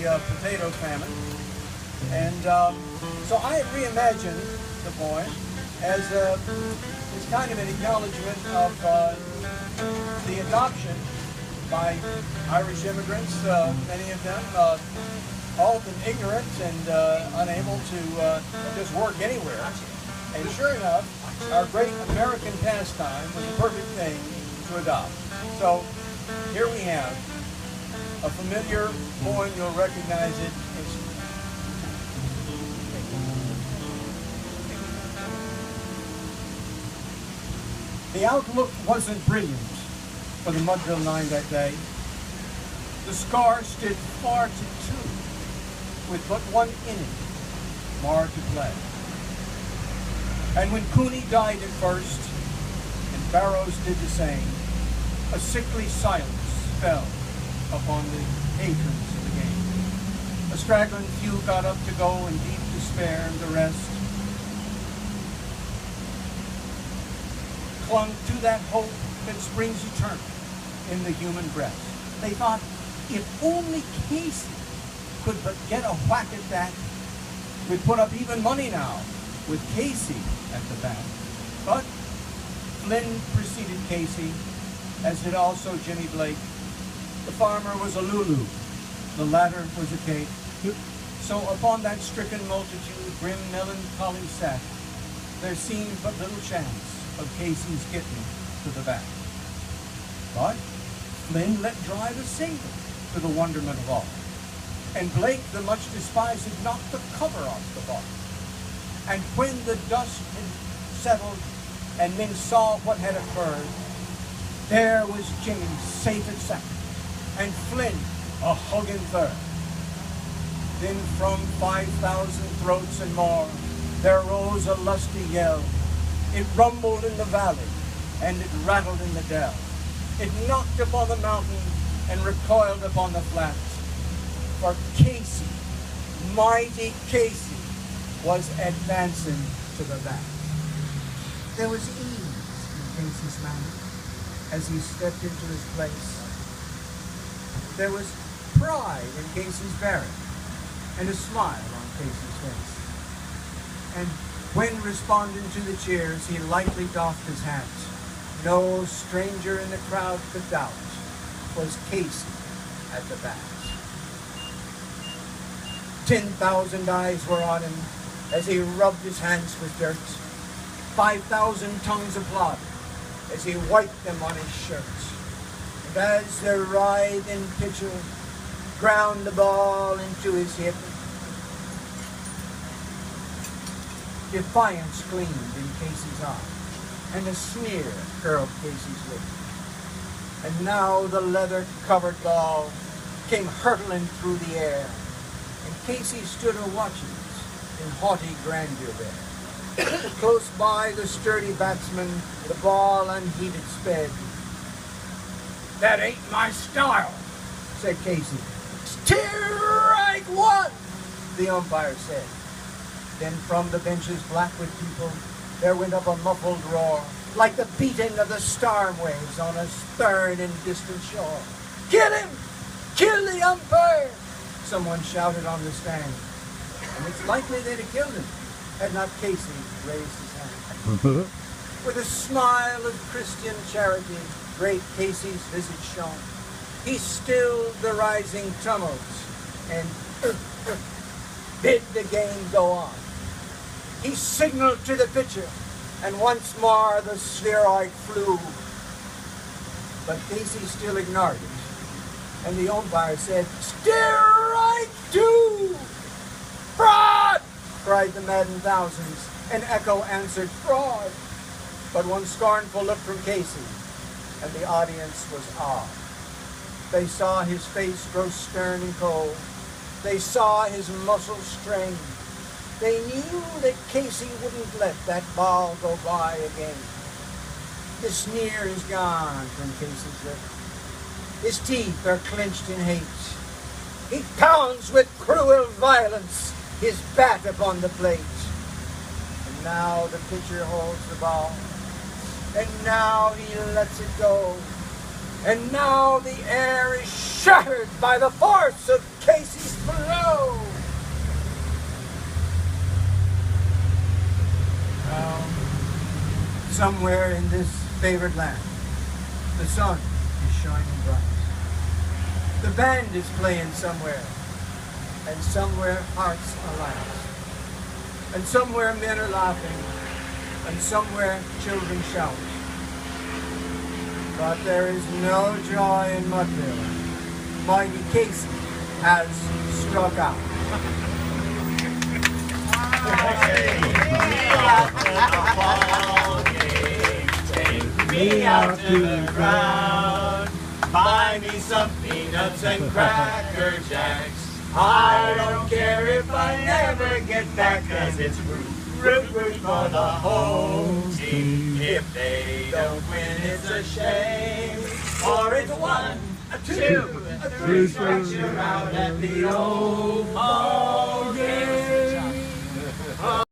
potato famine. And so I reimagined the poem as kind of an acknowledgement of the adoption by Irish immigrants, many of them often ignorant and unable to just work anywhere. And sure enough, our great American pastime was the perfect thing to adopt. So here we have a familiar poem. You'll recognize it. The outlook wasn't brilliant for the Mudville 9 that day. The scar stood far to two, with but one inning more to play. And when Cooney died at first, and Barrows did the same, a sickly silence fell upon the patrons of the game. A straggling few got up to go in deep despair, and the rest clung to that hope that springs eternal in the human breast. They thought, if only Casey could but get a whack at that, we'd put up even money now with Casey at the bat. But Flynn preceded Casey, as did also Jimmy Blake. The farmer was a Lulu, the latter was a Kate. So upon that stricken multitude, grim melancholy sat. There seemed but little chance of Casey's getting to the bat. But Flynn let drive a single, to the wonderment of all. And Blake, the much despised, had knocked the cover off the ball. And when the dust had settled and men saw what had occurred, there was Jimmy safe at second, and Flynn a hugging third. Then from 5,000 throats and more, there rose a lusty yell. It rumbled in the valley, and it rattled in the dell. It knocked upon the mountain and recoiled upon the flats. For Casey, mighty Casey, was advancing to the bat. There was ease in Casey's manner as he stepped into his place. There was pride in Casey's bearing and a smile on Casey's face. And when responding to the cheers, he lightly doffed his hat. No stranger in the crowd could doubt 'twas Casey at the bat. 10,000 eyes were on him as he rubbed his hands with dirt. 5,000 tongues applauded as he wiped them on his shirt. And as the writhing pitcher ground the ball into his hip, defiance gleamed in Casey's eye, and a sneer curled Casey's lip. And now the leather-covered ball came hurtling through the air, and Casey stood a-watching it in haughty grandeur there. Close by the sturdy batsman, the ball unheeded sped. "That ain't my style," said Casey. "Strike one," the umpire said. Then from the benches black with people, there went up a muffled roar, like the beating of the storm waves on a stern and distant shore. "Kill him! Kill the umpire!" someone shouted on the stand. And it's likely they'd have killed him had not Casey raised his hand. With a smile of Christian charity, great Casey's visage shone. He stilled the rising tumults and bid the game go on. He signaled to the pitcher, and once more the spheroid flew. But Casey still ignored it, and the umpire said, "Strike two!" "Fraud!" cried the maddened thousands, and echo answered, "Fraud!" But one scornful look from Casey, and the audience was awed. They saw his face grow stern and cold. They saw his muscles strain. They knew that Casey wouldn't let that ball go by again. The sneer is gone from Casey's lip. His teeth are clenched in hate. He pounds with cruel violence his bat upon the plate. And now the pitcher holds the ball. And now he lets it go. And now the air is shattered by the force of Casey's blow. Somewhere in this favored land, the sun is shining bright. The band is playing somewhere, and somewhere hearts are light. And somewhere men are laughing, and somewhere children shout. But there is no joy in Mudville. Mighty Casey has struck out. Take me out to the ground. Buy me some peanuts and Cracker Jacks. I don't care if I never get back, 'cause it's root for the home team. If they don't win, it's a shame. Or it's 1, a 2, a 3 strikes you're out at the old